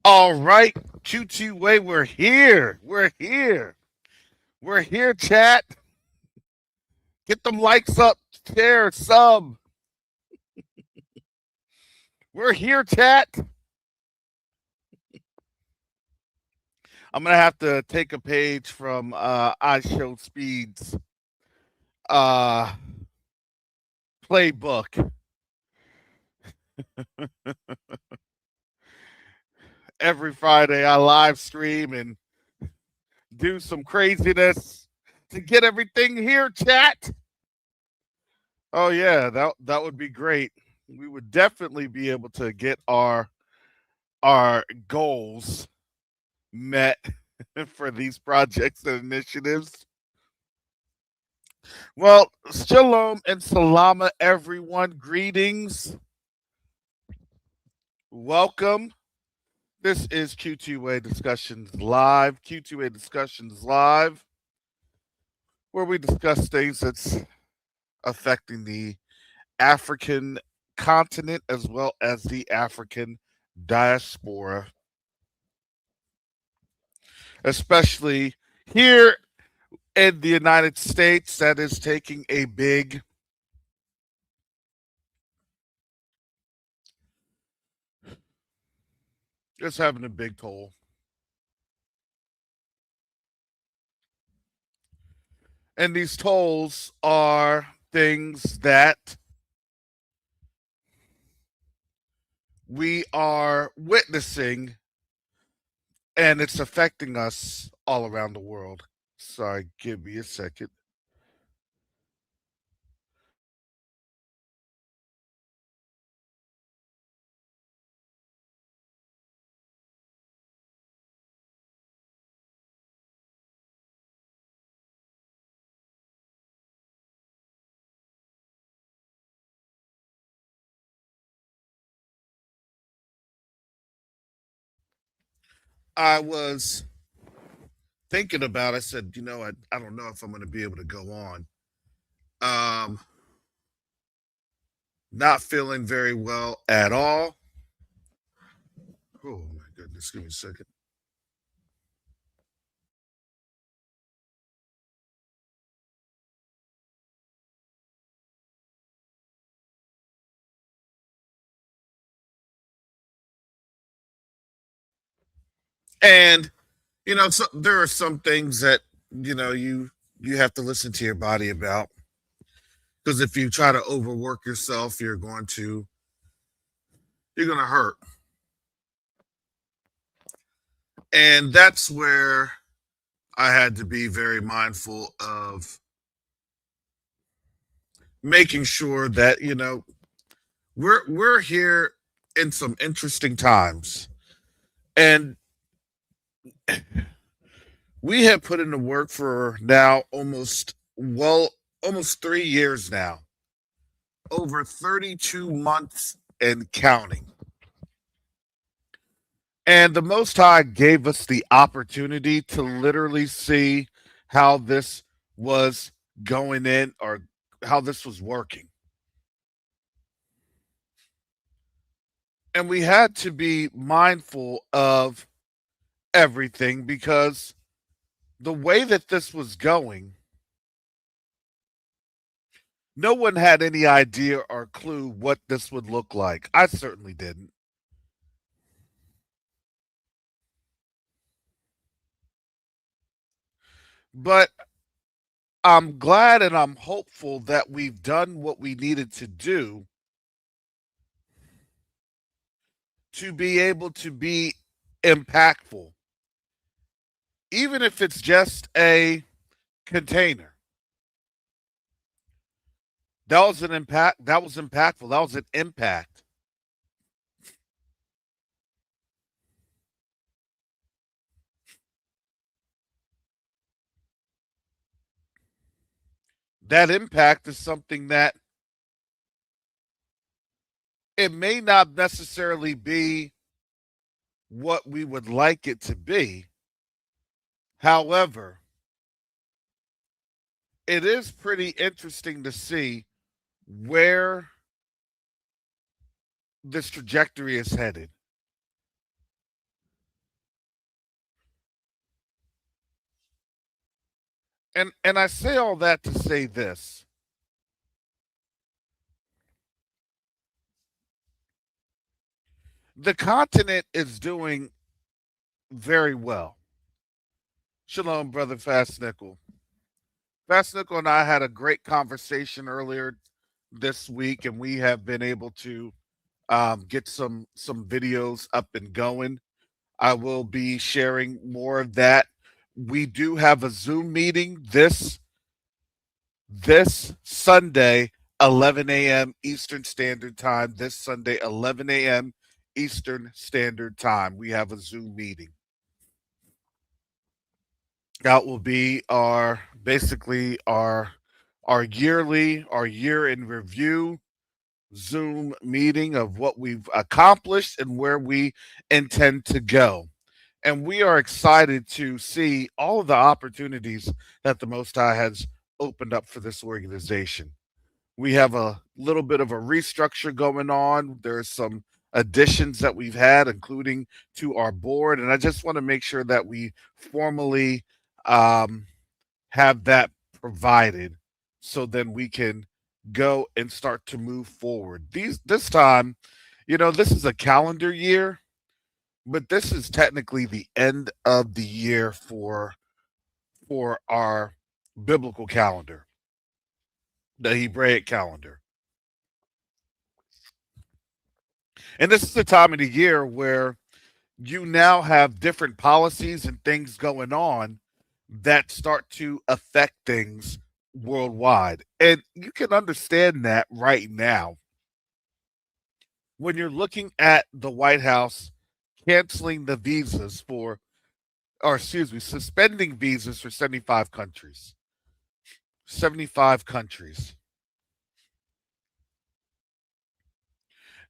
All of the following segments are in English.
All right, Q2UA, we're here. We're here. We're here, chat. Get them likes up, share, sub. We're here, chat. I'm gonna have to take a page from IShowSpeed's uh, playbook. Every Friday, I live stream and do some craziness to get everything here, chat. Oh yeah, that would be great. We would definitely be able to get our goals met for these projects and initiatives. Well, shalom and salama, everyone. Greetings. Welcome. This is Q2A Discussions Live. Q2A Discussions Live, where we discuss things that's affecting the African continent as well as the African diaspora, especially here in the United States, that is taking a big it's having a big toll. And these tolls are things that we are witnessing, and it's affecting us all around the world. Sorry, give me a second. I was thinking about, I said, I don't know if I'm going to be able to go on. Um, Not feeling very well at all. Oh my goodness, give me a second. And so there are some things that you have to listen to your body about, because if you try to overwork yourself, you're going to hurt. And that's where I had to be very mindful of making sure that we're here in some interesting times, and we have put in the work for now almost 3 years now, over 32 months and counting. And the Most High gave us the opportunity to literally see how this was going in, or how this was working. And we had to be mindful of everything, because the way that this was going, no one had any idea or clue what this would look like. I certainly didn't. But I'm glad and I'm hopeful that we've done what we needed to do to be able to be impactful, even if it's just a container. That was an impact. That was impactful. That was an impact. That impact is something that it may not necessarily be what we would like it to be. However, it is pretty interesting to see where this trajectory is headed. And I say all that to say this. The continent is doing very well. Shalom, brother Fast Nickel. Fast Nickel and I had a great conversation earlier this week, and we have been able to get some videos up and going. I will be sharing more of that. We do have a Zoom meeting this Sunday, 11 a.m. Eastern Standard Time. This Sunday, 11 a.m. Eastern Standard Time. We have a Zoom meeting. That will be our basically our year in review Zoom meeting of what we've accomplished and where we intend to go. And we are excited to see all of the opportunities that the Most High has opened up for this organization. We have a little bit of a restructure going on. There's some additions that we've had, including to our board. And I just want to make sure that we formally um, have that provided so then we can go and start to move forward. This time, this is a calendar year, but this is technically the end of the year for our biblical calendar, the Hebraic calendar. And this is the time of the year where you now have different policies and things going on that start to affect things worldwide. And you can understand that right now when you're looking at the White House canceling the visas or excuse me, suspending visas for 75 countries. 75 countries.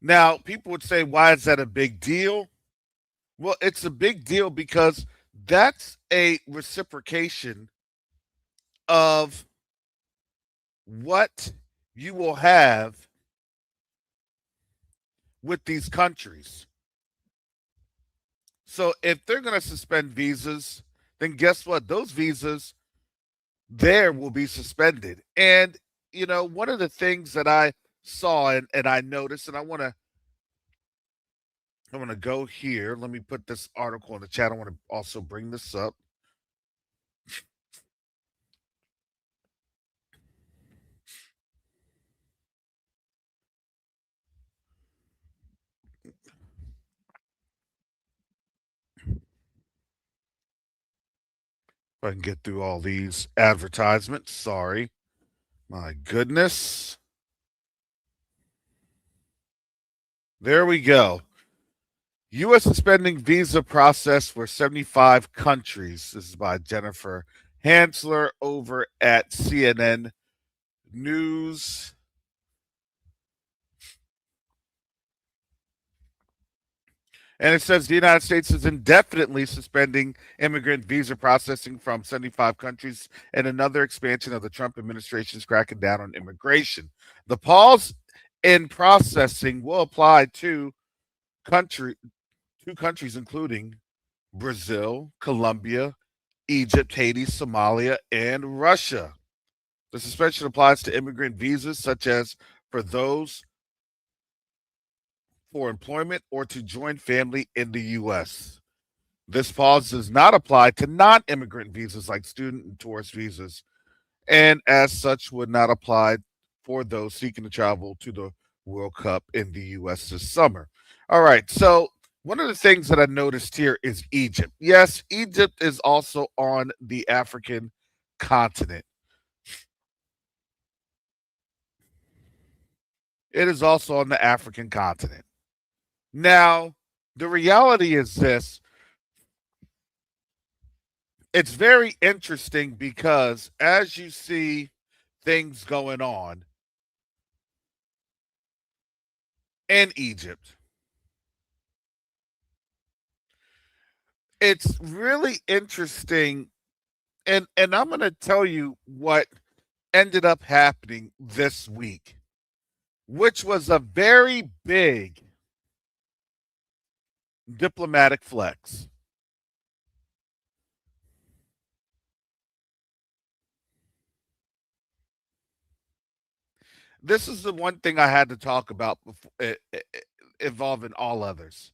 Now, people would say, why is that a big deal? Well, it's a big deal because that's a reciprocation of what you will have with these countries. So if they're going to suspend visas, then guess what? Those visas there will be suspended. And, one of the things that I saw and I noticed, and I want to go here. Let me put this article in the chat. I want to also bring this up. If I can get through all these advertisements. Sorry. My goodness. There we go. U.S. suspending visa process for 75 countries. This is by Jennifer Hansler over at CNN News. And it says the United States is indefinitely suspending immigrant visa processing from 75 countries and another expansion of the Trump administration's cracking down on immigration. The pause in processing will apply to country two countries including Brazil, Colombia, Egypt, Haiti, Somalia, and Russia. The suspension applies to immigrant visas such as for those for employment or to join family in the U.S. This pause does not apply to non immigrant visas like student and tourist visas, and as such would not apply for those seeking to travel to the World Cup in the U.S. this summer. All right, so one of the things that I noticed here is Egypt. Yes, Egypt is also on the African continent. It is also on the African continent. Now, the reality is this, it's very interesting because as you see things going on in Egypt, it's really interesting. And I'm going to tell you what ended up happening this week, which was a very big diplomatic flex. This is the one thing I had to talk about before, involving all others.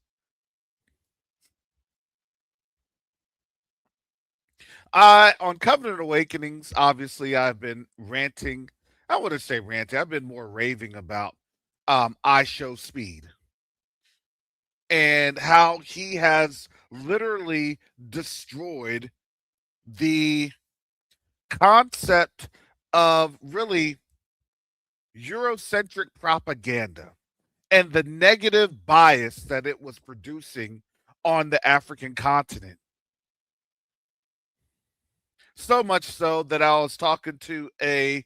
On Covenant Awakenings, obviously, I've been ranting. I wouldn't say ranting. I've been more raving about IShowSpeed and how he has literally destroyed the concept of really Eurocentric propaganda and the negative bias that it was producing on the African continent. So much so that I was talking to a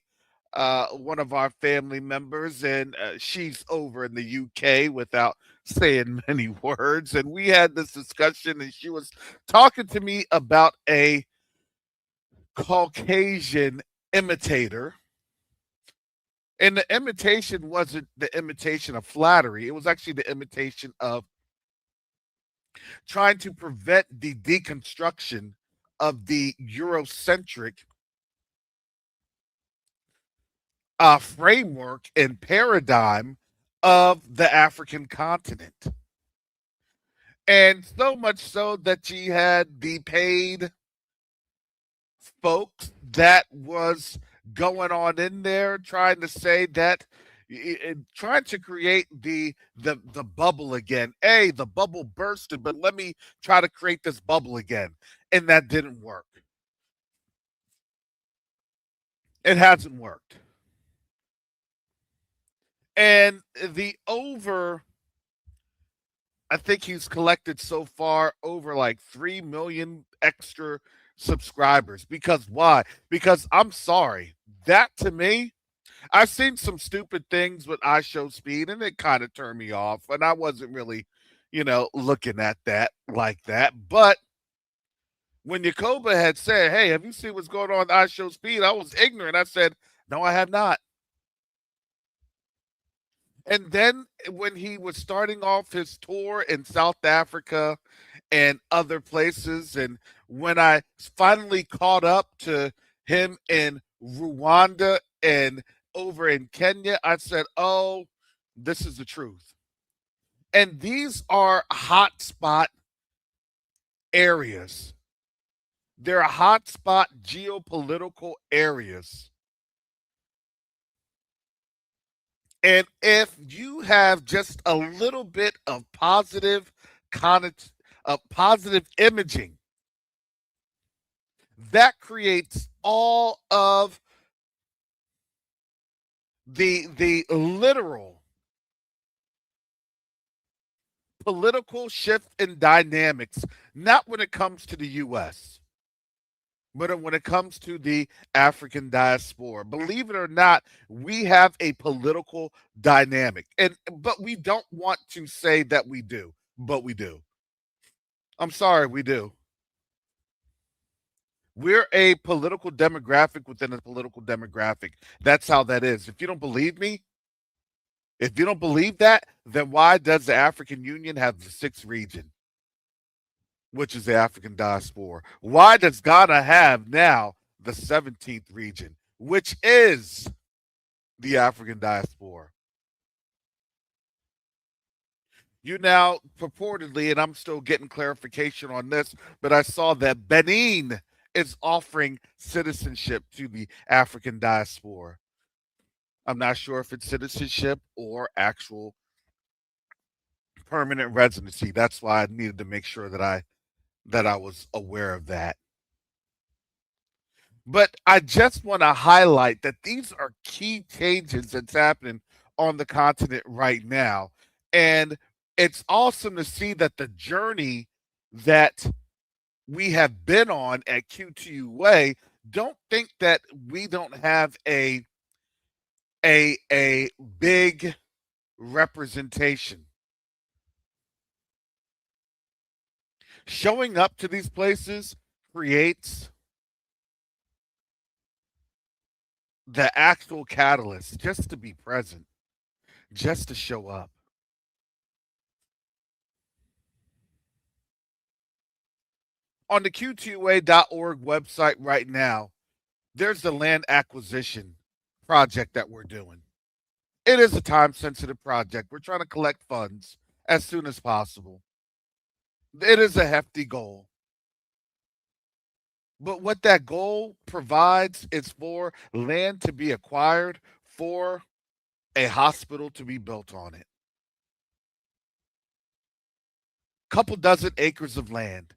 one of our family members, and she's over in the UK without saying many words. And we had this discussion, and she was talking to me about a Caucasian imitator. And the imitation wasn't the imitation of flattery, it was actually the imitation of trying to prevent the deconstruction of the Eurocentric framework and paradigm of the African continent. And so much so that she had the paid folks that was going on in there trying to say that trying to create the bubble again. The bubble bursted, but let me try to create this bubble again. And that didn't work. It hasn't worked. And the over I think he's collected so far over like 3 million extra subscribers. Because why? Because I'm sorry, that to me, I've seen some stupid things with IShowSpeed and it kind of turned me off. And I wasn't really, looking at that like that. But when Yakoba had said, "Hey, have you seen what's going on with IShowSpeed?" I was ignorant. I said, "No, I have not." And then when he was starting off his tour in South Africa and other places, and when I finally caught up to him in Rwanda and over in Kenya, I said, "Oh, this is the truth." And these are hotspot areas. They're hotspot geopolitical areas. And if you have just a little bit of positive imaging, that creates all of the literal political shift in dynamics, not when it comes to the US, but when it comes to the African diaspora. Believe it or not, we have a political dynamic. But we don't want to say that we do, but we do. I'm sorry, we do. We're a political demographic within a political demographic. That's how that is. If you don't believe me, if you don't believe that, then why does the African Union have the sixth region, which is the African diaspora? Why does Ghana have now the 17th region, which is the African diaspora? You now purportedly, and I'm still getting clarification on this, but I saw that Benin is offering citizenship to the African diaspora. I'm not sure if it's citizenship or actual permanent residency. That's why I needed to make sure that I was aware of that. But I just want to highlight that these are key changes that's happening on the continent right now. And it's awesome to see that the journey that we have been on at Q2UA, don't think that we don't have a big representation. Showing up to these places creates the actual catalyst just to be present, just to show up. On the Q2A.org website right now, there's the land acquisition project that we're doing. It is a time sensitive project. We're trying to collect funds as soon as possible. It is a hefty goal. But what that goal provides is for land to be acquired for a hospital to be built on it. Couple dozen acres of land.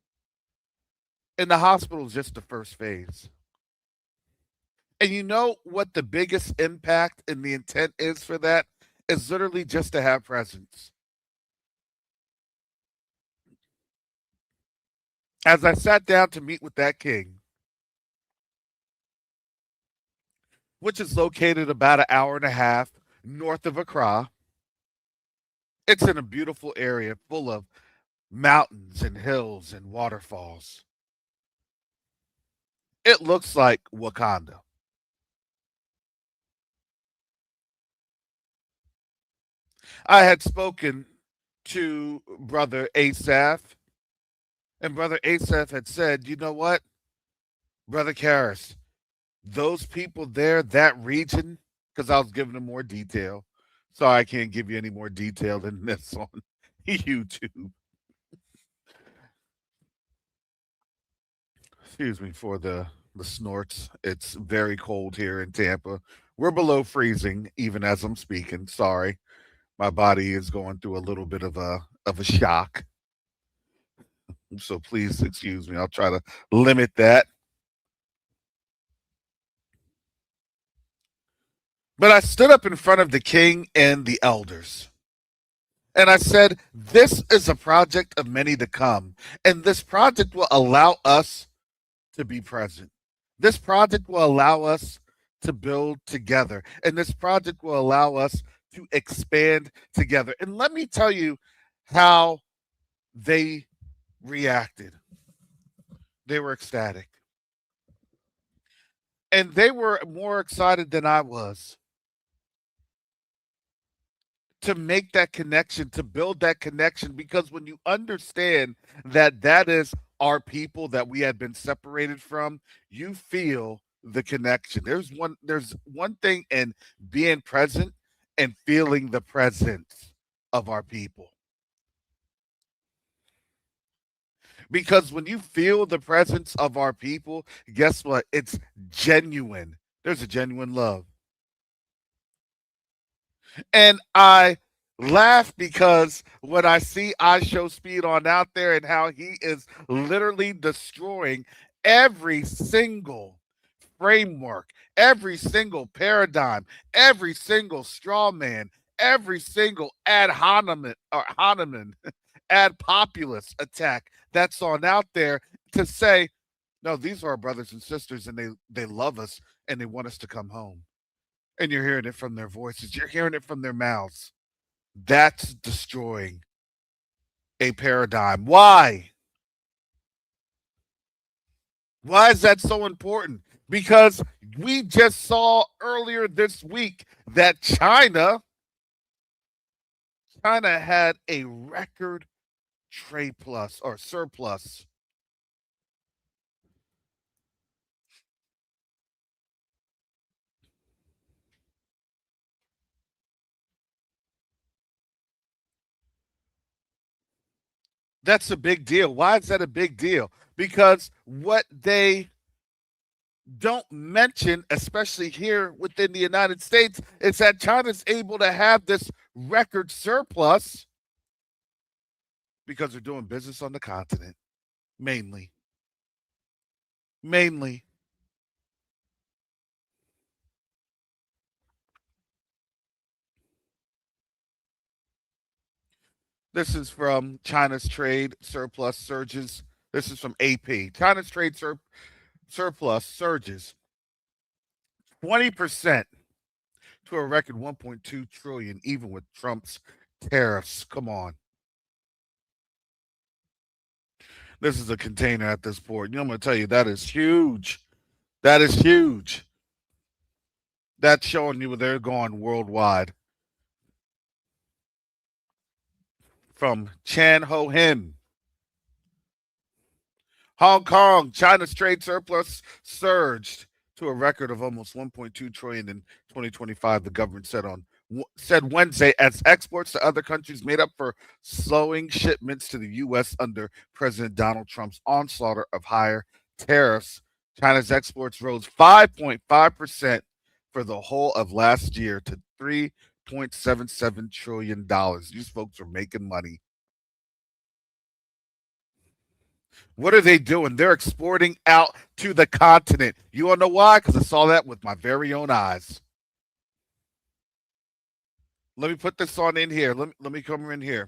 And the hospital is just the first phase. And you know what the biggest impact and the intent is for that? Is literally just to have presence. As I sat down to meet with that king, which is located about an hour and a half north of Accra, it's in a beautiful area full of mountains and hills and waterfalls. It looks like Wakanda. I had spoken to Brother Asaph, and Brother Asaph had said, you know what, Brother Karras, those people there, that region, because I was giving them more detail. Sorry, I can't give you any more detail than this on YouTube. Excuse me for the snorts. It's very cold here in Tampa. We're below freezing even as I'm speaking. Sorry. My body is going through a little bit of a shock. So please excuse me. I'll try to limit that. But I stood up in front of the king and the elders. And I said, this is a project of many to come. And this project will allow us to be present. This project will allow us to build together. And this project will allow us to expand together. And let me tell you how they reacted. They were ecstatic. And they were more excited than I was to make that connection, to build that connection, because when you understand that that is our people that we had been separated from, you feel the connection. There's one thing in being present and feeling the presence of our people. Because when you feel the presence of our people, guess what? It's genuine. There's a genuine love. And I laugh because when I see IShowSpeed on out there and how he is literally destroying every single framework, every single paradigm, every single straw man, every single ad hominem or hominem, ad populist attack that's on out there to say, no, these are our brothers and sisters and they love us and they want us to come home. And you're hearing it from their voices, you're hearing it from their mouths. That's destroying a paradigm. Why? Why is that so important? Because we just saw earlier this week that China had a record trade plus or surplus. That's a big deal. Why is that a big deal? Because what they don't mention, especially here within the United States, is that China's able to have this record surplus because they're doing business on the continent, mainly. Mainly. This is from China's trade surplus surges. This is from AP. China's trade surplus surges 20% to a record 1.2 trillion, even with Trump's tariffs. Come on. This is a container at this port. You know, I'm going to tell you, that is huge. That is huge. That's showing you they're going worldwide. From Chan Ho Hin. Hong Kong, China's trade surplus surged to a record of almost 1.2 trillion in 2025, the government said on said Wednesday as exports to other countries made up for slowing shipments to the U.S. under President Donald Trump's onslaught of higher tariffs. China's exports rose 5.5% for the whole of last year to $3.77 trillion. These folks are making money. What are they doing? They're exporting out to the continent. You want to know why? Because I saw that with my very own eyes. Let me put this on in here. Let me come in here.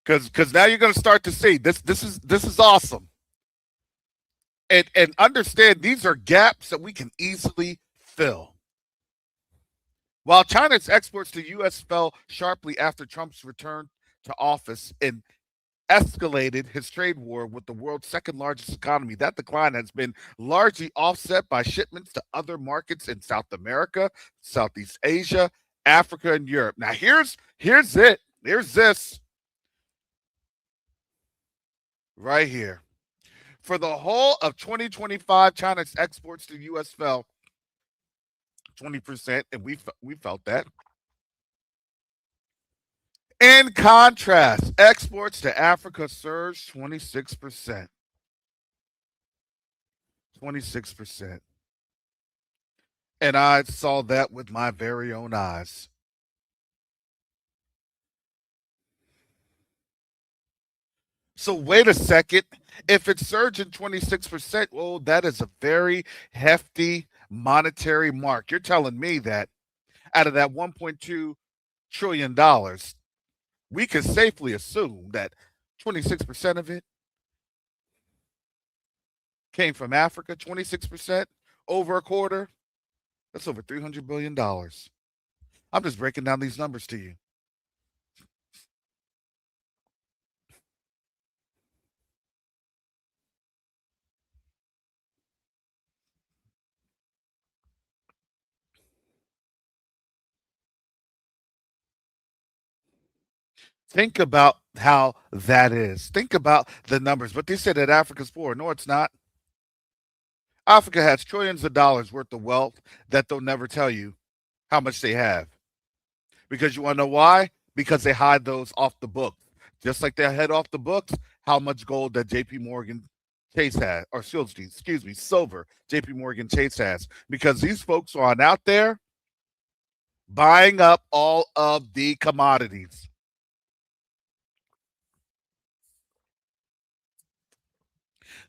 Because now you're going to start to see this is awesome. And understand these are gaps that we can easily fill. While China's exports to the U.S. fell sharply after Trump's return to office and escalated his trade war with the world's second largest economy, that decline has been largely offset by shipments to other markets in South America, Southeast Asia, Africa, and Europe. Now here's it. Here's this right here. For the whole of 2025, China's exports to the U.S. fell 20%, and we felt that. In contrast, exports to Africa surged 26%. 26%. And I saw that with my very own eyes. So wait a second. If it's surging 26%, well, that is a very hefty monetary mark. You're telling me that out of that $1.2 trillion, we can safely assume that 26% of it came from Africa, 26%, over a quarter. That's over $300 billion. I'm just breaking down these numbers to you. Think about how that is. Think about the numbers. But they said that Africa's poor. No, it's not. Africa has trillions of dollars worth of wealth that they'll never tell you how much they have. Because you want to know why? Because they hide those off the books. Just like they head off the books, how much gold that JP Morgan Chase has, or excuse me, silver JP Morgan Chase has. Because these folks are on out there buying up all of the commodities.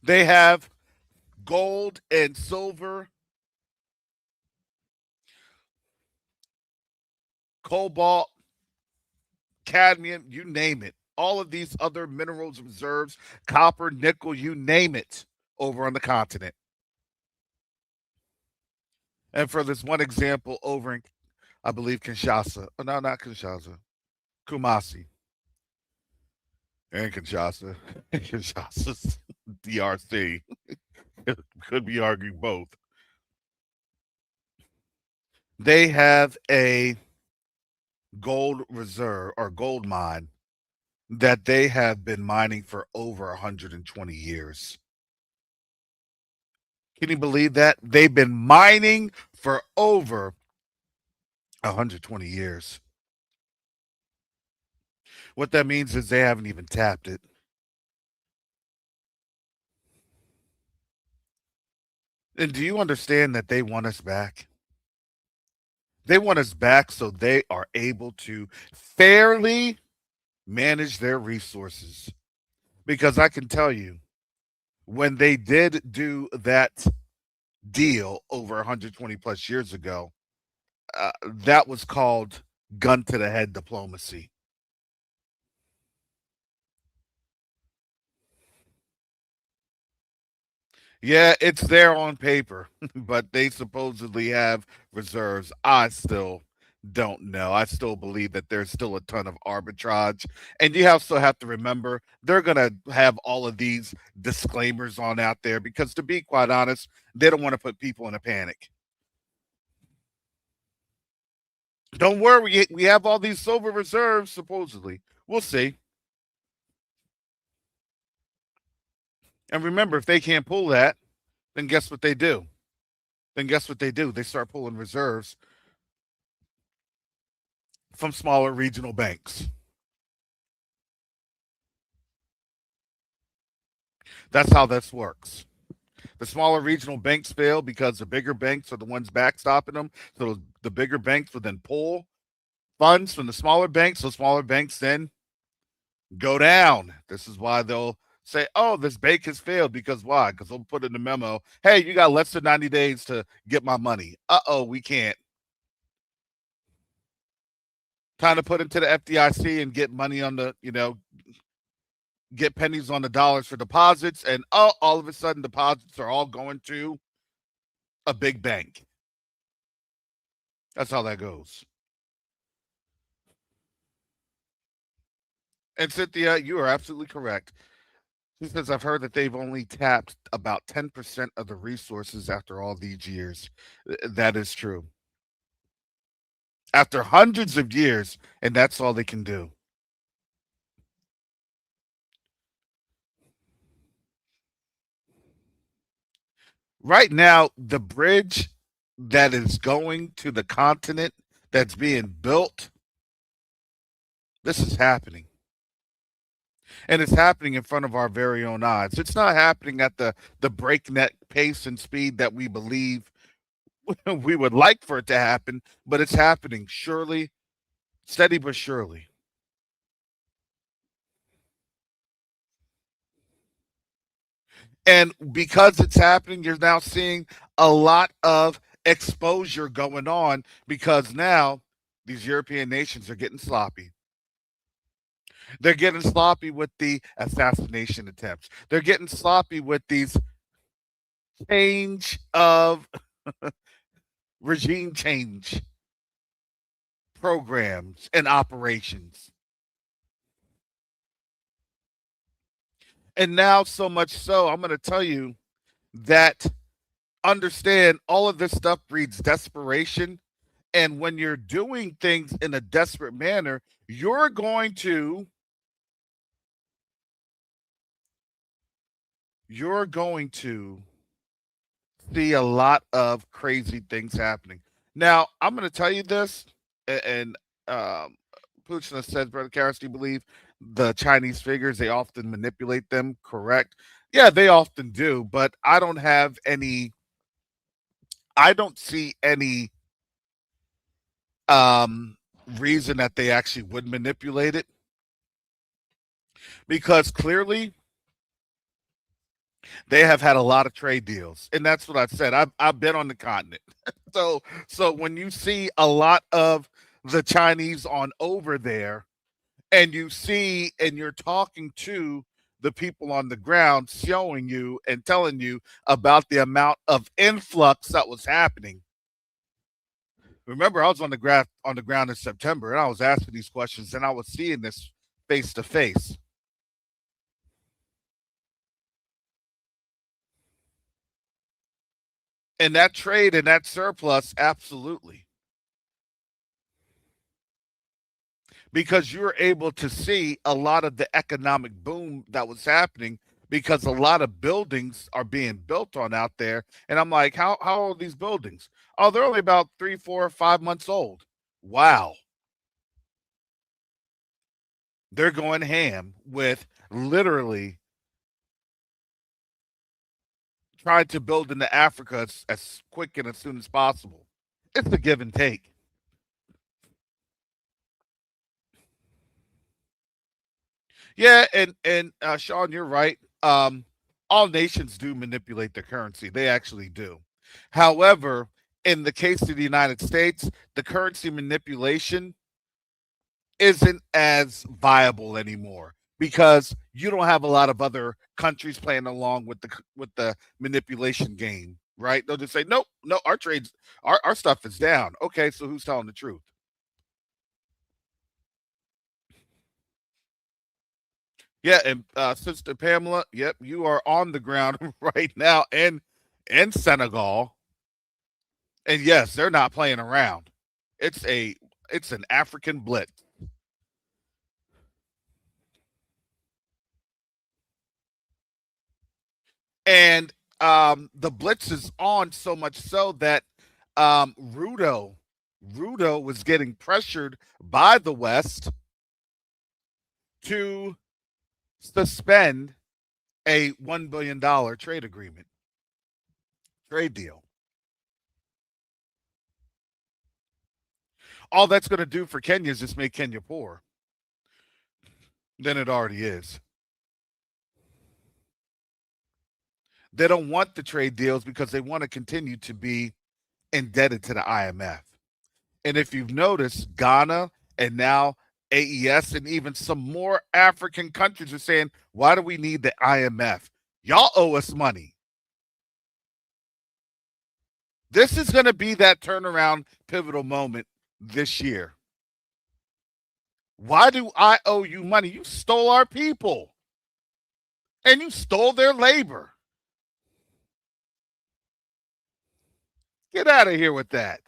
They have gold and silver, cobalt, cadmium, you name it. All of these other minerals reserves, copper, nickel, you name it, over on the continent. And for this one example, over in, I believe, Kinshasa. Oh, no, not Kinshasa. Kumasi. And Kinshasa. Kinshasa's DRC. Could be arguing both. They have a gold reserve or gold mine that they have been mining for over 120 years. Can you believe that? They've been mining for over 120 years. What that means is they haven't even tapped it. And do you understand that they want us back? They want us back so they are able to fairly manage their resources. Because I can tell you, when they did do that deal over 120 plus years ago, that was called gun to the head diplomacy. Yeah, it's there on paper, but they supposedly have reserves. I still don't know. I still believe that there's still a ton of arbitrage. And you also have to remember they're going to have all of these disclaimers on out there because, to be quite honest, they don't want to put people in a panic. Don't worry, we have all these silver reserves, supposedly. We'll see. And remember, if they can't pull that, then guess what they do? Then guess what they do? They start pulling reserves from smaller regional banks. That's how this works. The smaller regional banks fail because the bigger banks are the ones backstopping them. So the bigger banks will then pull funds from the smaller banks. So smaller banks then go down. This is why they'll say, oh, this bank has failed. Because why? Because they'll put in the memo, hey, you got less than 90 days to get my money. Uh-oh, we can't. Time to put into the FDIC and get money on the, get pennies on the dollars for deposits. And oh, all of a sudden deposits are all going to a big bank. That's how that goes. And Cynthia, you are absolutely correct. She says, I've heard that they've only tapped about 10% of the resources after all these years. That is true. After hundreds of years, and that's all they can do. Right now, the bridge that is going to the continent that's being built, this is happening. And it's happening in front of our very own eyes. It's not happening at the breakneck pace and speed that we believe we would like for it to happen, but it's happening surely, steady but surely. And because it's happening, you're now seeing a lot of exposure going on because now these European nations are getting sloppy. They're getting sloppy with the assassination attempts. They're getting sloppy with these change of regime change programs and operations. And now, so much so, I'm going to tell you that understand all of this stuff breeds desperation. And when you're doing things in a desperate manner, you're going to see a lot of crazy things happening. Now, I'm going to tell you this, and Putin says, Brother Karras, do you believe the Chinese figures, they often manipulate them, correct? Yeah, they often do, but I don't see any um, reason that they actually would manipulate it because clearly they have had a lot of trade deals, and that's what I said. I've been on the continent, so when you see a lot of the Chinese on over there, and you see and you're talking to the people on the ground, showing you and telling you about the amount of influx that was happening. Remember, I was on the ground in September, and I was asking these questions, and I was seeing this face to face. And that trade and that surplus, absolutely. Because you're able to see a lot of the economic boom that was happening because a lot of buildings are being built on out there. And I'm like, how old are these buildings? Oh, they're only about 3, 4, 5 months old. Wow. They're going ham with literally trying to build into Africa as quick and as soon as possible. It's a give and take. Yeah, and Sean, you're right. All nations do manipulate their currency. They actually do. However, in the case of the United States, the currency manipulation isn't as viable anymore because you don't have a lot of other countries playing along with the manipulation game, right? They'll just say, nope, no, our trades, our stuff is down. Okay, so who's telling the truth? Yeah, and Sister Pamela, yep, you are on the ground right now in Senegal, and yes, they're not playing around. It's a it's an African blitz, and the blitz is on so much so that Rudo. Ruto was getting pressured by the West to suspend a $1 billion trade agreement, trade deal. All that's going to do for Kenya is just make Kenya poorer than it already is. They don't want the trade deals because they want to continue to be indebted to the IMF. And if you've noticed, Ghana and now AES and even some more African countries are saying, why do we need the IMF? Y'all owe us money. This is going to be that turnaround pivotal moment this year. Why do I owe you money? You stole our people and you stole their labor. Get out of here with that.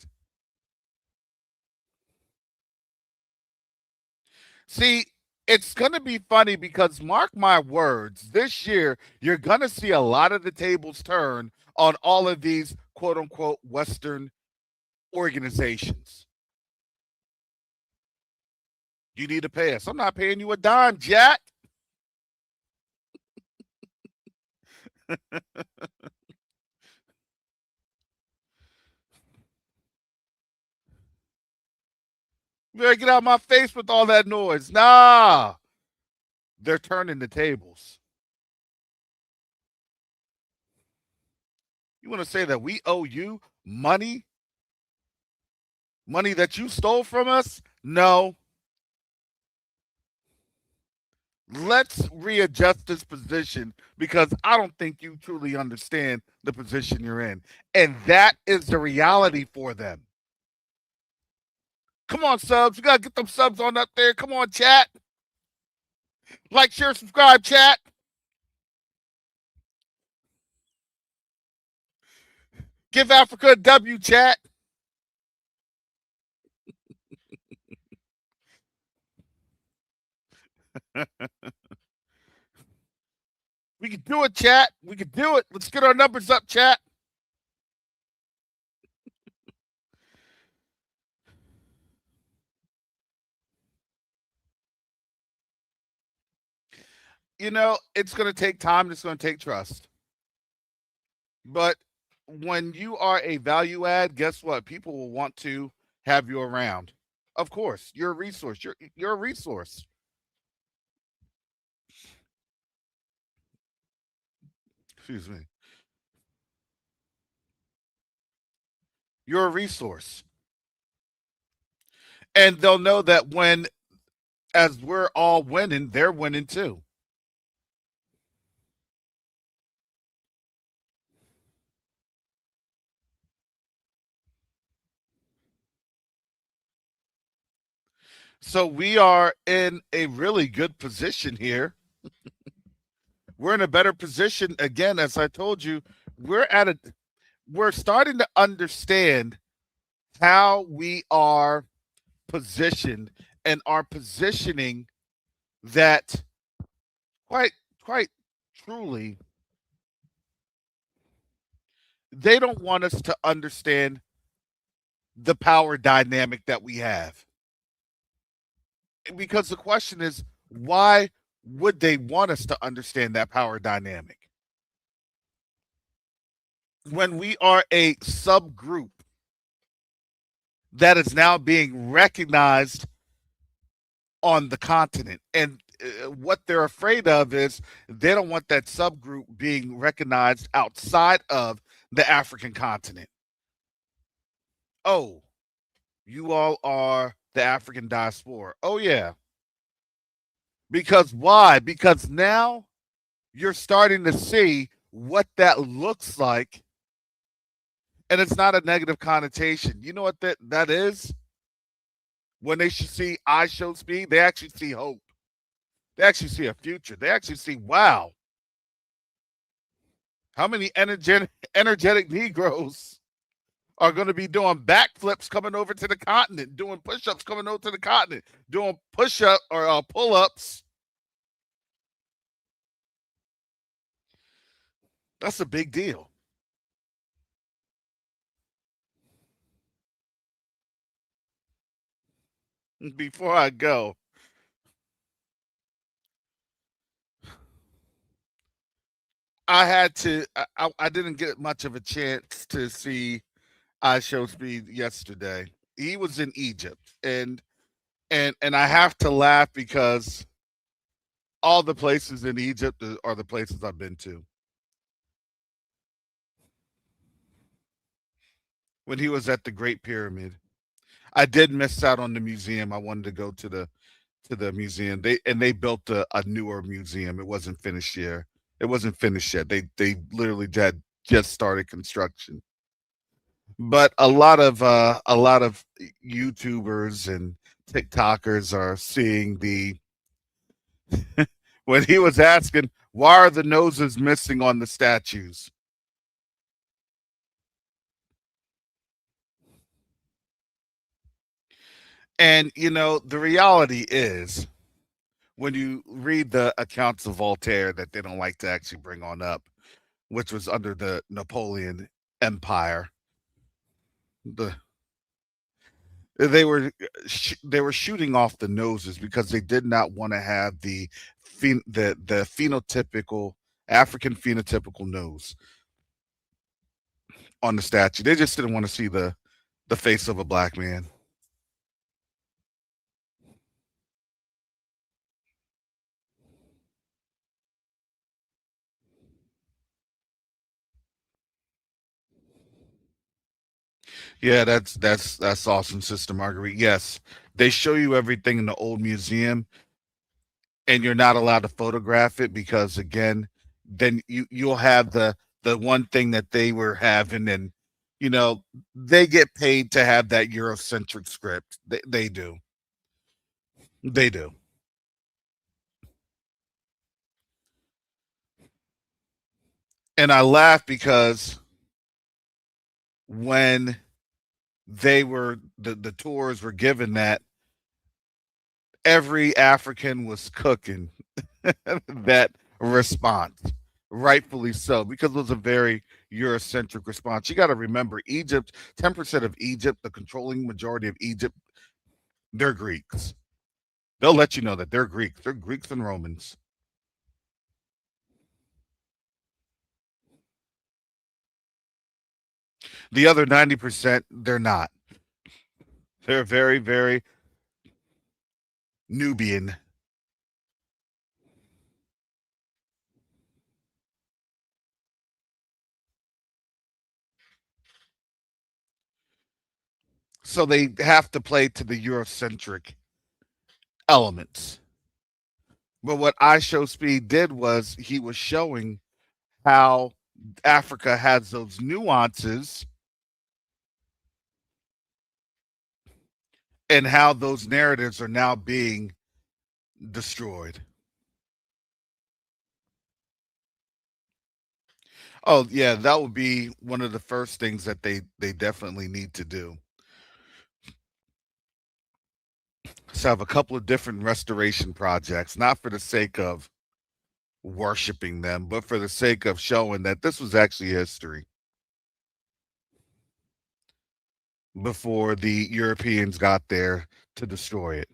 See, it's going to be funny because mark my words, this year you're going to see a lot of the tables turn on all of these quote unquote Western organizations. You need to pay us. I'm not paying you a dime, Jack. You better get out of my face with all that noise. Nah, they're turning the tables. You want to say that we owe you money? Money that you stole from us? No. Let's readjust this position because I don't think you truly understand the position you're in. And that is the reality for them. Come on, subs. We got to get them subs on up there. Come on, chat. Like, share, subscribe, chat. Give Africa a W, chat. We can do it, chat. We can do it. Let's get our numbers up, chat. You know, it's going to take time. It's going to take trust. But when you are a value add, guess what? People will want to have you around. Of course, you're a resource. You're a resource. Excuse me. You're a resource. And they'll know that when as we're all winning, they're winning too. So we are in a really good position here. We're in a better position again, as I told you. We're starting to understand how we are positioned and our positioning that quite truly they don't want us to understand the power dynamic that we have. Because the question is, why would they want us to understand that power dynamic? When we are a subgroup that is now being recognized on the continent. And what they're afraid of is they don't want that subgroup being recognized outside of the African continent. Oh, you all are the African diaspora. Oh, yeah. Because why? Because now you're starting to see what that looks like. And it's not a negative connotation. You know what that is? When they should see IShowSpeed, they actually see hope. They actually see a future. They actually see, wow, how many energetic Negroes are going to be doing backflips coming over to the continent, doing push-ups coming over to the continent, doing push-up or pull-ups. That's a big deal. before I go, I had to. I didn't get much of a chance to see IShowSpeed yesterday. He was in Egypt, and I have to laugh because all the places in Egypt are the places I've been to. When he was at the Great Pyramid, I did miss out on the museum. I wanted to go to the museum. They built a newer museum. It wasn't finished yet. It wasn't finished yet. They literally had just started construction. But a lot of YouTubers and TikTokers are seeing the when he was asking why are the noses missing on the statues. And you know, the reality is when you read the accounts of Voltaire that they don't like to actually bring on up, which was under the Napoleon Empire, the they were shooting off the noses because they did not want to have the phenotypical African phenotypical nose on the statue. They just didn't want to see the face of a black man. Yeah, that's awesome, Sister Marguerite. Yes, they show you everything in the old museum, and you're not allowed to photograph it because again, then you'll have the one thing that they were having, and you know they get paid to have that Eurocentric script. They do, they do, and I laugh because when the tours were given that every African was cooking that response, rightfully so, because it was a very Eurocentric response. You got to remember, Egypt, 10% of Egypt, the controlling majority of Egypt, they're Greeks. They'll let you know that they're Greeks. They're Greeks and Romans. The other 90%, they're not. They're very, very Nubian. So they have to play to the Eurocentric elements. But what IShowSpeed did was he was showing how Africa has those nuances and how those narratives are now being destroyed. Oh yeah, that would be one of the first things that they definitely need to do. So have a couple of different restoration projects, not for the sake of worshiping them, but for the sake of showing that this was actually history before the Europeans got there to destroy it.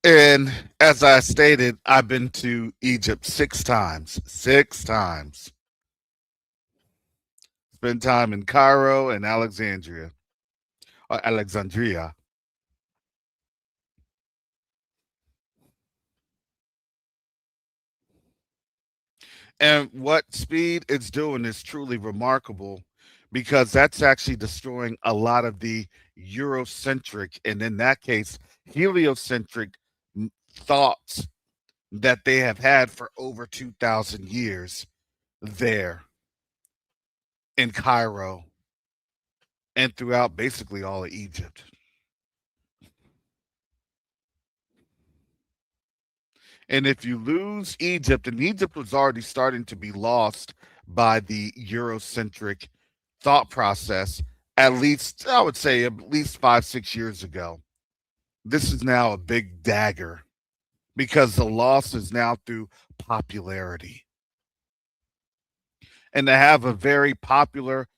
And as I stated, I've been to Egypt 6 times. 6 times. Spent time in Cairo and Alexandria. Or Alexandria. And what speed it's doing is truly remarkable because that's actually destroying a lot of the Eurocentric, and in that case, heliocentric thoughts that they have had for over 2,000 years there in Cairo and throughout basically all of Egypt. And if you lose Egypt, and Egypt was already starting to be lost by the Eurocentric thought process, at least, I would say, at least 5, 6 years ago. This is now a big dagger because the loss is now through popularity. And to have a very popular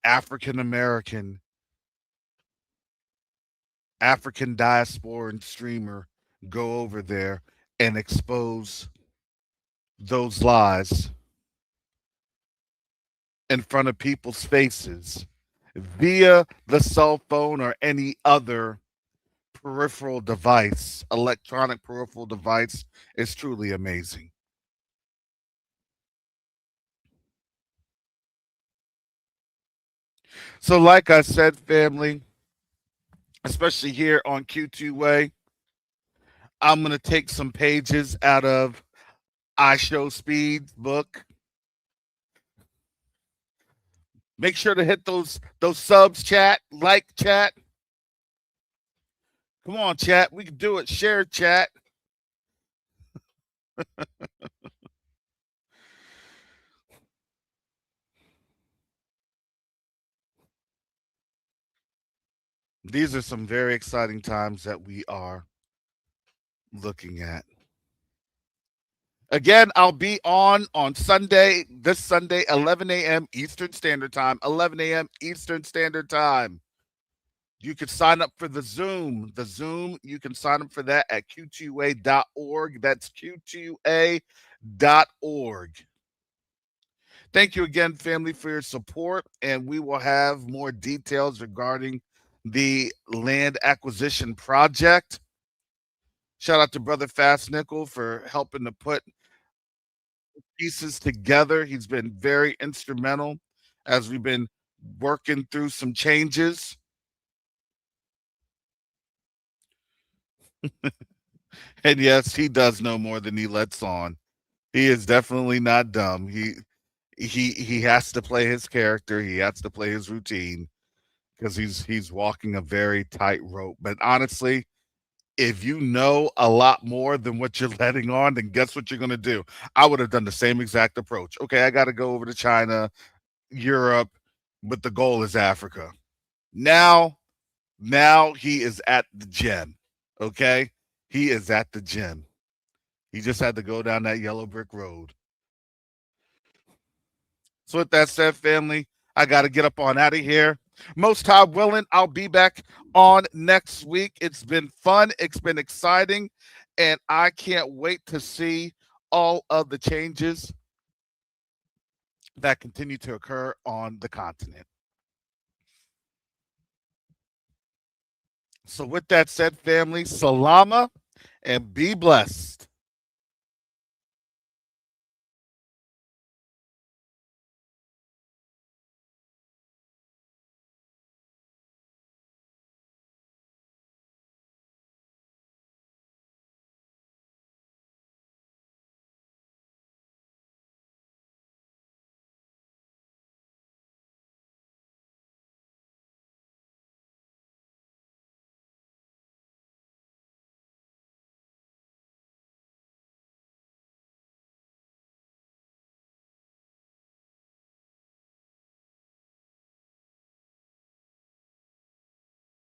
African American, African diaspora and streamer go over there and expose those lies in front of people's faces via the cell phone or any other peripheral device, electronic peripheral device, is truly amazing. So, like I said, family, especially here on Q2A, I'm going to take some pages out of IShowSpeed's book. Make sure to hit those subs, chat, like chat. Come on, chat. We can do it. Share chat. These are some very exciting times that we are looking at. Again, I'll be on Sunday, this Sunday, 11 a.m. Eastern Standard Time. 11 a.m. Eastern Standard Time. You can sign up for the Zoom. The Zoom, you can sign up for that at Q2UA.org. That's Q2UA.org. Thank you again, family, for your support, and we will have more details regarding the land acquisition project. Shout out to Brother Fast Nickel for helping to put pieces together. He's been very instrumental as we've been working through some changes. And yes, he does know more than he lets on. He is definitely not dumb. He has to play his character. He has to play his routine because he's walking a very tight rope. But honestly, if you know a lot more than what you're letting on, then guess what you're gonna do? I would have done the same exact approach. Okay, I got to go over to China, Europe, but the goal is Africa. Now, now he is at the gym. Okay, he is at the gym. He just had to go down that yellow brick road. So with that said, family, I got to get up on out of here. Most high willing, I'll be back on next week. It's been fun. It's been exciting. And I can't wait to see all of the changes that continue to occur on the continent. So with that said, family, salama and be blessed.